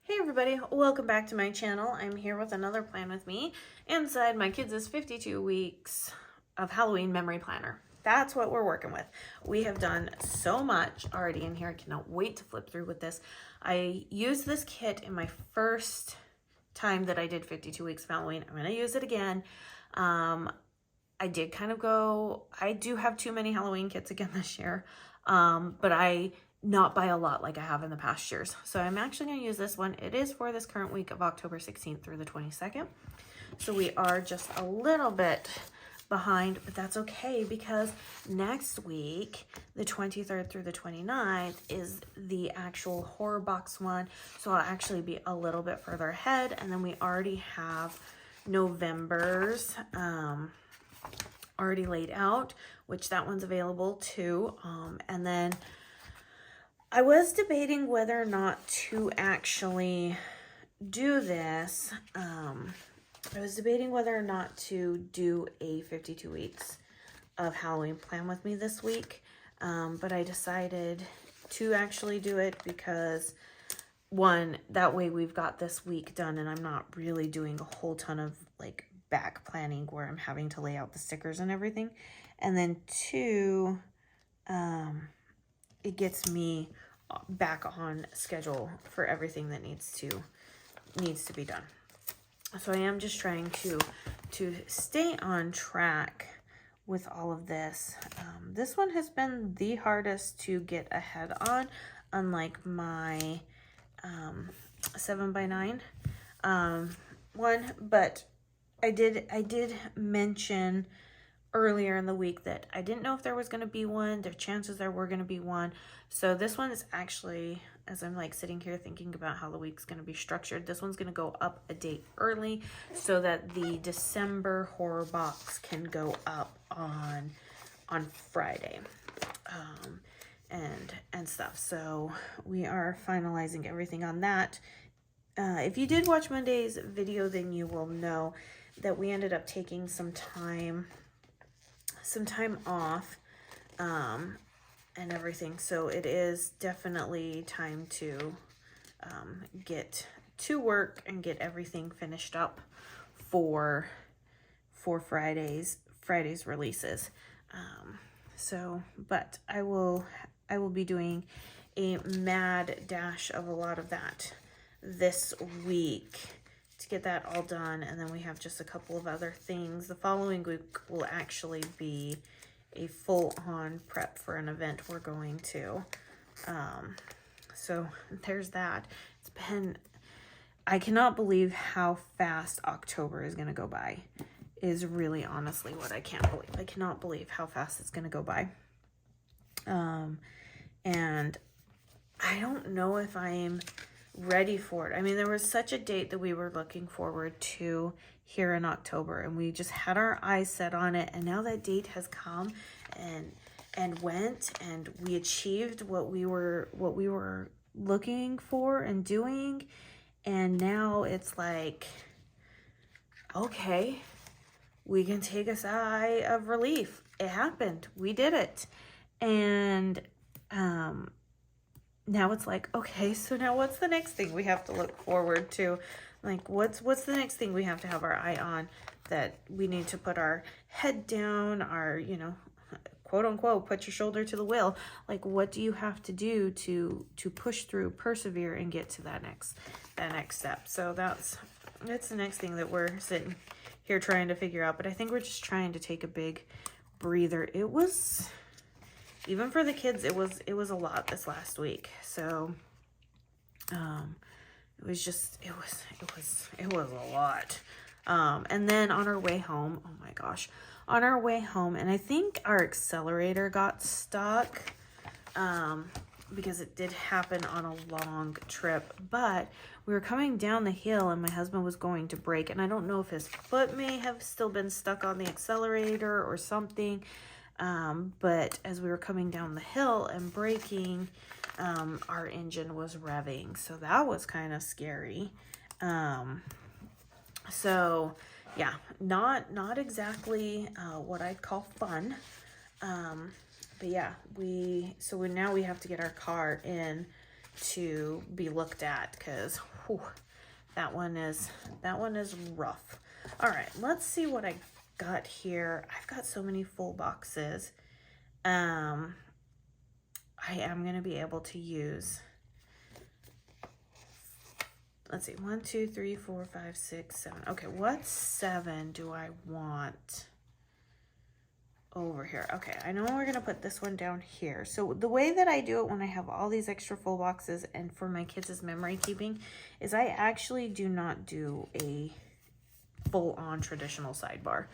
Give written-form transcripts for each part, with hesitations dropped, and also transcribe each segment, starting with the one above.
Hey everybody, welcome back to my channel. I'm here with another plan with me inside my kids' 52 weeks of Halloween memory planner. That's what we're working with. We have done so much already in here. I cannot wait to flip through with this. I used this kit in my first time that I did 52 weeks of Halloween. I'm going to use it again. I did kind of go, I do have too many Halloween kits again this year, but I not buy a lot like I have in the past years. So I'm actually going to use this one. It is for this current week of October 16th through the 22nd. So we are just a little bit behind, but that's okay because next week, the 23rd through the 29th, is the actual horror box one. So I'll actually be a little bit further ahead. And then we already have November's already laid out, which that one's available too. And then I was debating whether or not to actually do this. I was debating whether or not to do a 52 weeks of Halloween plan with me this week. But I decided to actually do it because, one, that way we've got this week done and I'm not really doing a whole ton of like back planning where I'm having to lay out the stickers and everything. And then two, it gets me back on schedule for everything that needs to be done. So I am just trying to stay on track with all of this. This one has been the hardest to get ahead on, unlike my 7x9 one, but I did mention earlier in the week that I didn't know if there was going to be one. There are chances there were going to be one. So this one is actually, as I'm like sitting here thinking about how the week's going to be structured, this one's going to go up a day early so that the December horror box can go up on Friday and stuff. So we are finalizing everything on that. If you did watch Monday's video, then you will know that we ended up taking some time off and everything, so it is definitely time to get to work and get everything finished up for Friday's releases. But I will be doing a mad dash of a lot of that this week to get that all done, and then we have just a couple of other things. The following week will actually be a full-on prep for an event we're going to. So there's that. It's been, I cannot believe how fast October is going to go by, is really honestly what I can't believe. I cannot believe how fast it's going to go by. And I don't know if I'm ready for it. I mean, there was such a date that we were looking forward to here in October, and we just had our eyes set on it, and now that date has come and went, and we achieved what we were looking for and doing, and now it's like, okay, we can take a sigh of relief. It happened. We did it. And now it's like, okay, so now what's the next thing we have to look forward to? Like, what's the next thing we have to have our eye on, that we need to put our head down, our, quote unquote, put your shoulder to the wheel. Like, what do you have to do to push through, persevere, and get to that next step? So that's the next thing that we're sitting here trying to figure out. But I think we're just trying to take a big breather. It was, even for the kids, it was a lot this last week. So it was a lot. And then on our way home, oh my gosh, on our way home, and I think our accelerator got stuck because it did happen on a long trip, but we were coming down the hill and my husband was going to brake, and I don't know if his foot may have still been stuck on the accelerator or something, but as we were coming down the hill and braking, our engine was revving, so that was kind of scary. So yeah, not exactly what I'd call fun, but yeah, now we have to get our car in to be looked at, because that one is rough. All right, let's see what I got here. I've got so many full boxes. I am going to be able to use, let's see, 1, 2, 3, 4, 5, 6, 7. Okay, what 7 do I want over here? Okay, I know we're going to put this one down here. So the way that I do it when I have all these extra full boxes and for my kids' memory keeping is I actually do not do a full-on traditional sidebar.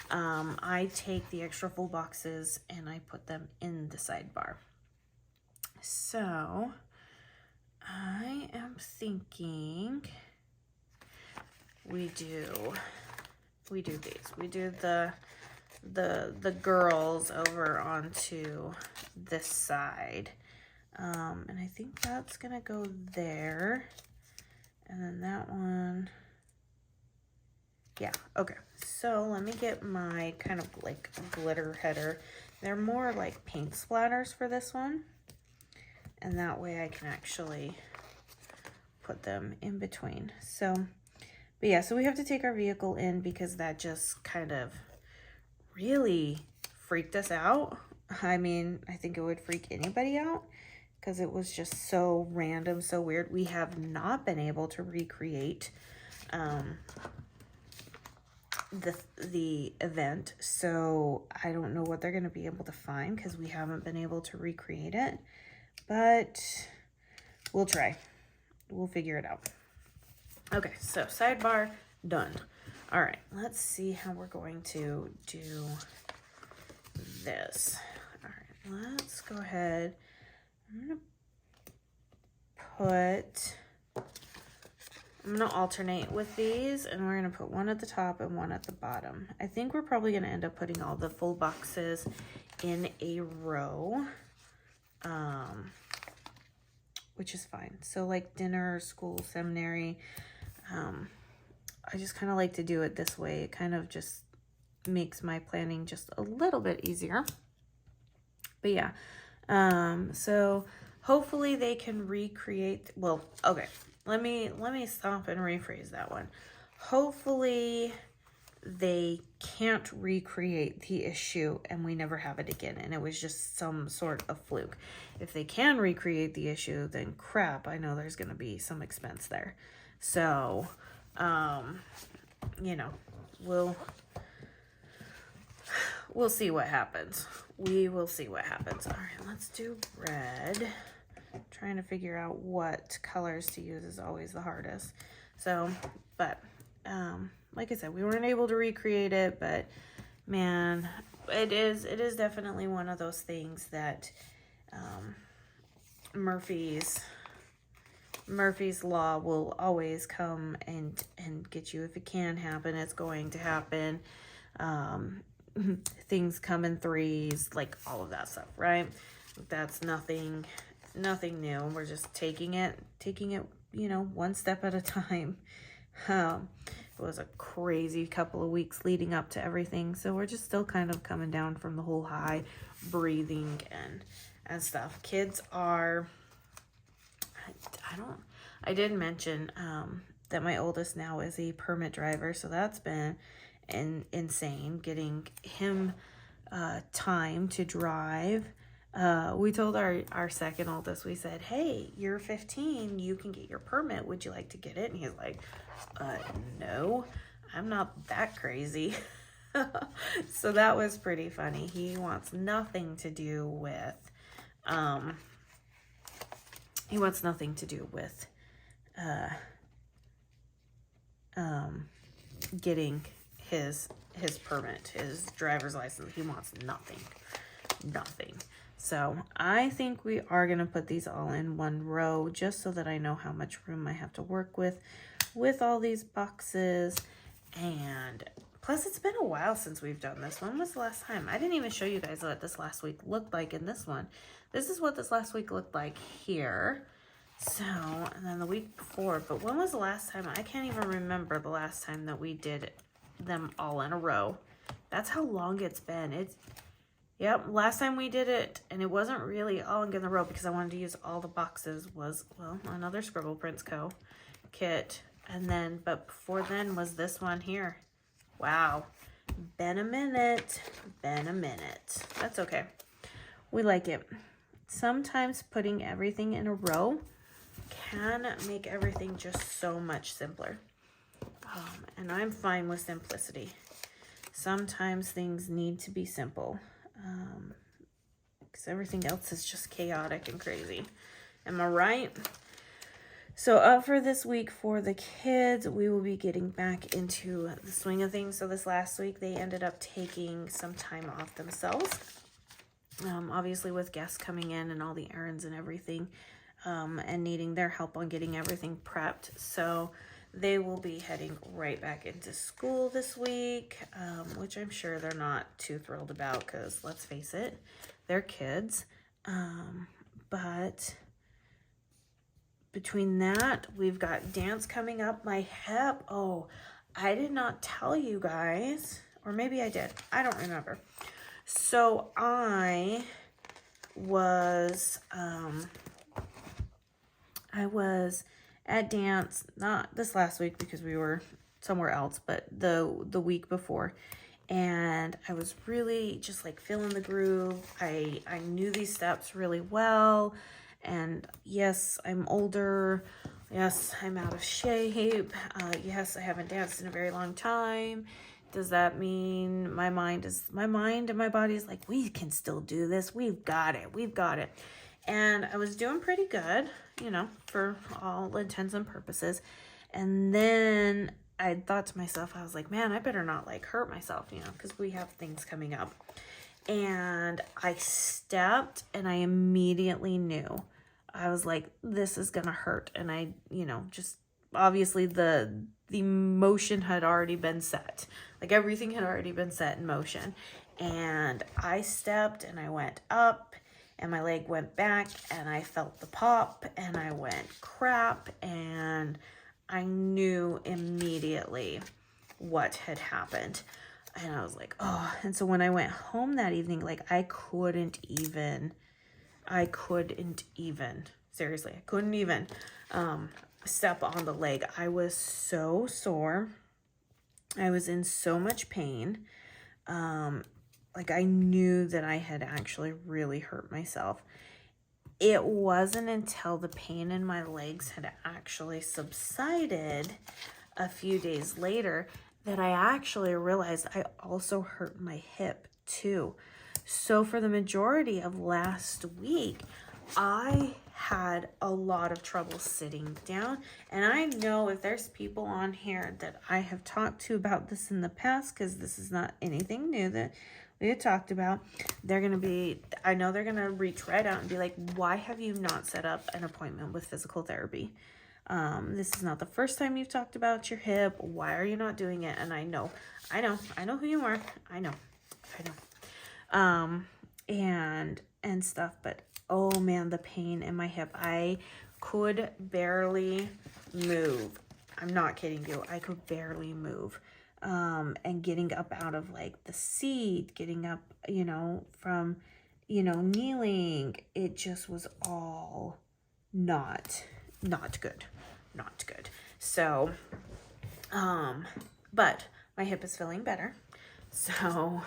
I take the extra full boxes and I put them in the sidebar. So I am thinking we do these. We do the girls over onto this side. And I think that's gonna go there. And then that one, yeah, okay. So let me get my kind of like glitter header. They're more like paint splatters for this one. And that way I can actually put them in between. So, but yeah, so we have to take our vehicle in because that just kind of really freaked us out. I mean, I think it would freak anybody out because it was just so random, so weird. We have not been able to recreate the event, so I don't know what they're going to be able to find because we haven't been able to recreate it, but we'll try. We'll figure it out. Okay, so sidebar done. All right, let's see how we're going to do this. All right, let's go ahead. I'm gonna alternate with these, and we're gonna put one at the top and one at the bottom. I think we're probably gonna end up putting all the full boxes in a row, which is fine. So like dinner, school, seminary, I just kind of like to do it this way. It kind of just makes my planning just a little bit easier. But yeah, so hopefully they can recreate, well, okay, let me stop and rephrase that one. Hopefully they can't recreate the issue and we never have it again and it was just some sort of fluke. If they can recreate the issue, then crap, I know there's going to be some expense there. So, you know, we'll see what happens. We will see what happens. All right, let's do red. Trying to figure out what colors to use is always the hardest. So, but like I said, we weren't able to recreate it, but man, it is definitely one of those things that Murphy's Law will always come and get you. If it can happen, it's going to happen. Things come in threes, like all of that stuff, right? That's nothing new. We're just taking it, you know, one step at a time. It was a crazy couple of weeks leading up to everything, so we're just still kind of coming down from the whole high, breathing and stuff. Kids are, I did mention that my oldest now is a permit driver, so that's been insane getting him time to drive. We told our second oldest, we said, hey, you're 15, you can get your permit, would you like to get it? And he's like, no, I'm not that crazy. So that was pretty funny. He wants nothing to do with getting his permit, his driver's license. He wants nothing. So I think we are going to put these all in one row just so that I know how much room I have to work with all these boxes. And plus, it's been a while since we've done this. When was the last time? I didn't even show you guys what this last week looked like in this one. This is what this last week looked like here. So, and then the week before. But when was the last time? I can't even remember the last time that we did them all in a row. That's how long it's been. Yep, last time we did it, and it wasn't really all in the row because I wanted to use all the boxes, was, well, another Scribble Prints Co. kit. And then, but before then was this one here. Wow. Been a minute. Been a minute. That's okay. We like it. Sometimes putting everything in a row can make everything just so much simpler. And I'm fine with simplicity. Sometimes things need to be simple. Because everything else is just chaotic and crazy. Am I right? So for this week for the kids, we will be getting back into the swing of things. So this last week, they ended up taking some time off themselves. Obviously with guests coming in and all the errands and everything, and needing their help on getting everything prepped. So they will be heading right back into school this week, which I'm sure they're not too thrilled about because, let's face it, they're kids. But between that, we've got dance coming up. My hip, oh, I did not tell you guys, or maybe I did. I don't remember. So I was at dance, not this last week because we were somewhere else, but the week before. And I was really just like feeling the groove. I knew these steps really well. And yes, I'm older. Yes, I'm out of shape. Yes, I haven't danced in a very long time. Does that mean my mind and my body is like, we can still do this. We've got it. We've got it. And I was doing pretty good, you know, for all intents and purposes. And then I thought to myself, I was like, man, I better not like hurt myself, you know, because we have things coming up. And I stepped and I immediately knew. I was like, this is going to hurt. And I, you know, just obviously the motion had already been set. Like everything had already been set in motion. And I stepped and I went up and my leg went back and I felt the pop and I went crap and I knew immediately what had happened. And I was like, oh. And so when I went home that evening, like I couldn't even, seriously, I couldn't even step on the leg. I was so sore. I was in so much pain. Like I knew that I had actually really hurt myself. It wasn't until the pain in my legs had actually subsided a few days later that I actually realized I also hurt my hip too. So for the majority of last week, I had a lot of trouble sitting down. And I know if there's people on here that I have talked to about this in the past, because this is not anything new that we had talked about, they're going to be, I know they're going to reach right out and be like, why have you not set up an appointment with physical therapy? This is not the first time you've talked about your hip. Why are you not doing it? And I know who you are. I know. And stuff, but oh man, the pain in my hip. I could barely move. I'm not kidding you. I could barely move. And getting up out of like the seat, getting up, you know, from, you know, kneeling, it just was all not good. So, but my hip is feeling better. So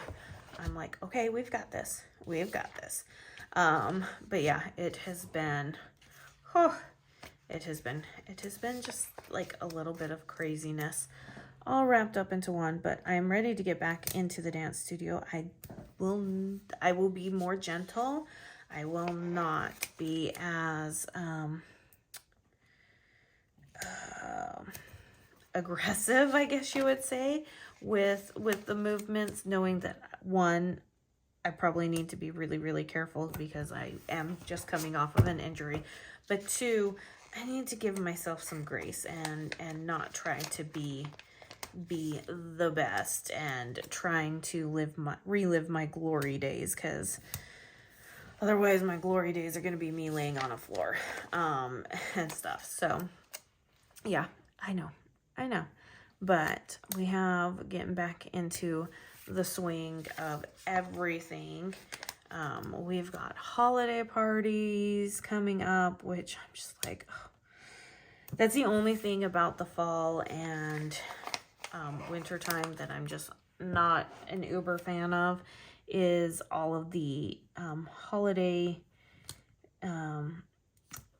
I'm like, okay, we've got this. But yeah, it has been just like a little bit of craziness all wrapped up into one, but I'm ready to get back into the dance studio. I will be more gentle. I will not be as aggressive, I guess you would say, with the movements, knowing that one, I probably need to be really, really careful because I am just coming off of an injury. But two, I need to give myself some grace and not try to be the best and trying to relive my glory days, because otherwise my glory days are going to be me laying on a floor and stuff. So yeah, I know. But we have getting back into the swing of everything. We've got holiday parties coming up, which I'm just like, oh, that's the only thing about the fall and winter time that I'm just not an uber fan of, is all of the holiday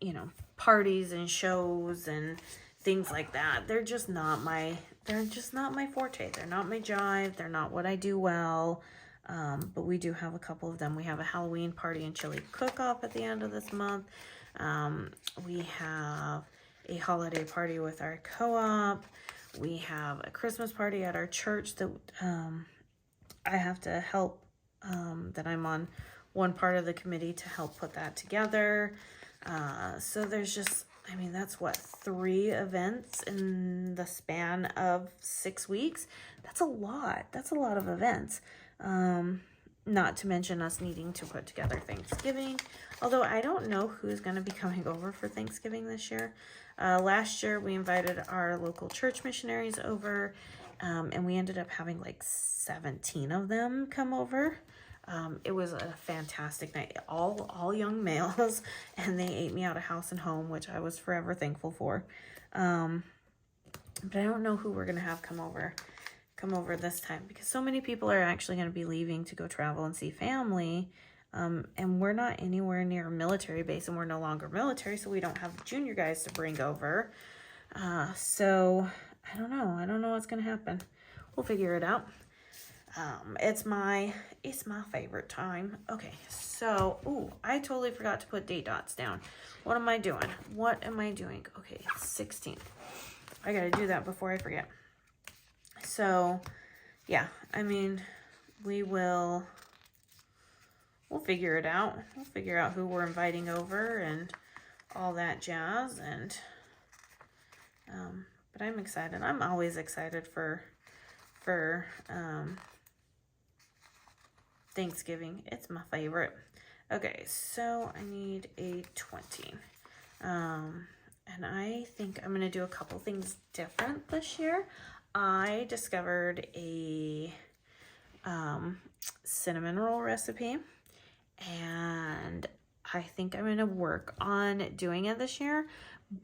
you know, parties and shows and things like that. They're just not my forte. They're not my jive. They're not what I do well. But we do have a couple of them. We have a Halloween party and chili cook-off at the end of this month. We have a holiday party with our co-op. We have a Christmas party at our church that I have to help, that I'm on one part of the committee to help put that together. So there's just, I mean, that's what, 3 events in the span of 6 weeks. That's a lot. That's a lot of events. Not to mention us needing to put together Thanksgiving. Although I don't know who's going to be coming over for Thanksgiving this year. Last year we invited our local church missionaries over, and we ended up having like 17 of them come over. It was a fantastic night, all young males, and they ate me out of house and home, which I was forever thankful for. But I don't know who we're going to have come over this time, because so many people are actually going to be leaving to go travel and see family. And we're not anywhere near a military base, and we're no longer military, so we don't have junior guys to bring over. So I don't know what's going to happen. We'll figure it out. It's my favorite time. Okay, so, ooh, I totally forgot to put date dots down. What am I doing? Okay, it's 16th. I gotta do that before I forget. So, yeah, I mean, we'll figure it out. We'll figure out who we're inviting over and all that jazz, and, but I'm excited. I'm always excited for Thanksgiving. It's my favorite. Okay, so I need a 20. And I think I'm going to do a couple things different this year. I discovered a cinnamon roll recipe, and I think I'm going to work on doing it this year,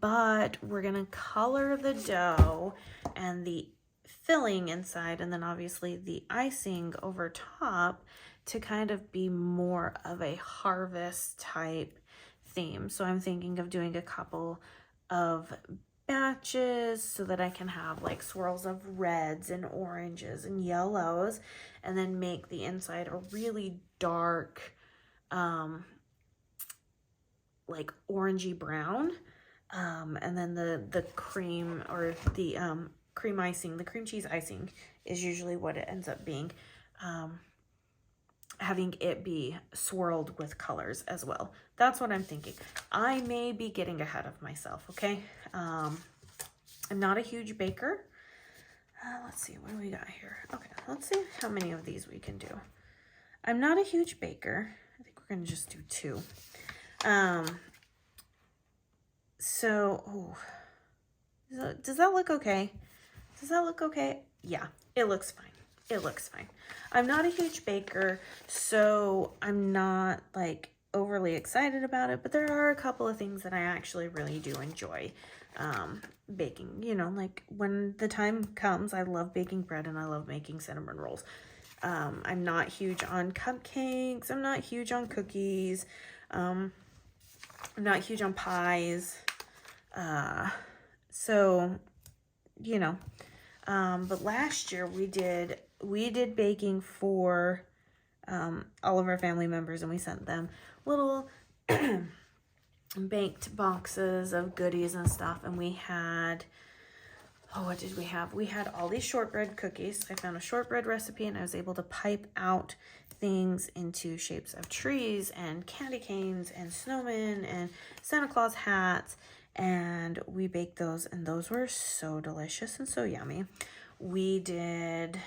but we're going to color the dough and the filling inside, and then obviously the icing over top, to kind of be more of a harvest type theme. So I'm thinking of doing a couple of batches so that I can have like swirls of reds and oranges and yellows, and then make the inside a really dark like orangey brown, and then the cream, or the cream icing, the cream cheese icing is usually what it ends up being, having it be swirled with colors as well. That's what I'm thinking. I may be getting ahead of myself, okay? I'm not a huge baker. Let's see, what do we got here? Okay, let's see how many of these we can do. I'm not a huge baker. I think we're gonna just do 2. So, ooh. Does that look okay? Does that look okay? Yeah, it looks fine. It looks fine. I'm not a huge baker, so I'm not like overly excited about it, but there are a couple of things that I actually really do enjoy baking. You know, like when the time comes, I love baking bread and I love making cinnamon rolls. I'm not huge on cupcakes. I'm not huge on cookies. I'm not huge on pies. So, you know, but last year we did baking for all of our family members, and we sent them little baked boxes of goodies and stuff. And we had, oh, what did we have? We had all these shortbread cookies. I found a shortbread recipe, and I was able to pipe out things into shapes of trees and candy canes and snowmen and Santa Claus hats, and we baked those, and those were so delicious and so yummy. We did,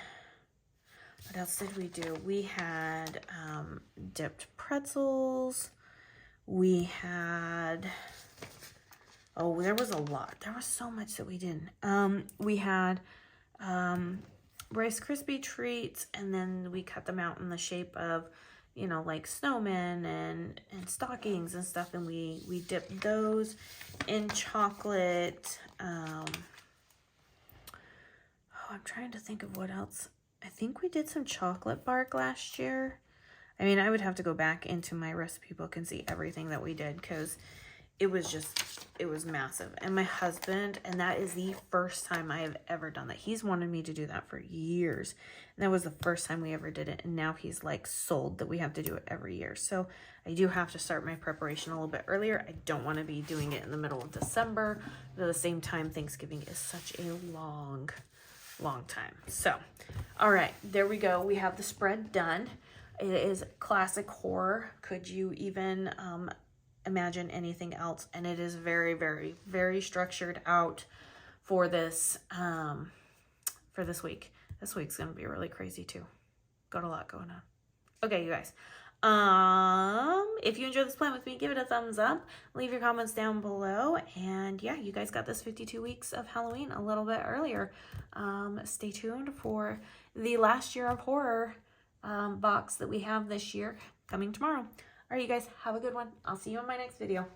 what else did we do? We had dipped pretzels. We had, oh, there was a lot. There was so much that we did. We had Rice Krispie treats, and then we cut them out in the shape of, you know, like snowmen and stockings and stuff, and we dipped those in chocolate. Oh, I'm trying to think of what else. I think we did some chocolate bark last year. I mean, I would have to go back into my recipe book and see everything that we did, because it was massive. And my husband, and that is the first time I have ever done that. He's wanted me to do that for years. And that was the first time we ever did it. And now he's like sold that we have to do it every year. So I do have to start my preparation a little bit earlier. I don't want to be doing it in the middle of December. But at the same time, Thanksgiving is such a long time. So, all right, there we go. We have the spread done. It is classic horror. Could you even imagine anything else? And it is very, very, very structured out for this week. This week's gonna be really crazy too. Got a lot going on. Okay, you guys. If you enjoyed this plan with me, give it a thumbs up. Leave your comments down below. And yeah, you guys got this 52 weeks of Halloween a little bit earlier. Stay tuned for the last year of horror box that we have this year coming tomorrow. All right, you guys, have a good one. I'll see you in my next video.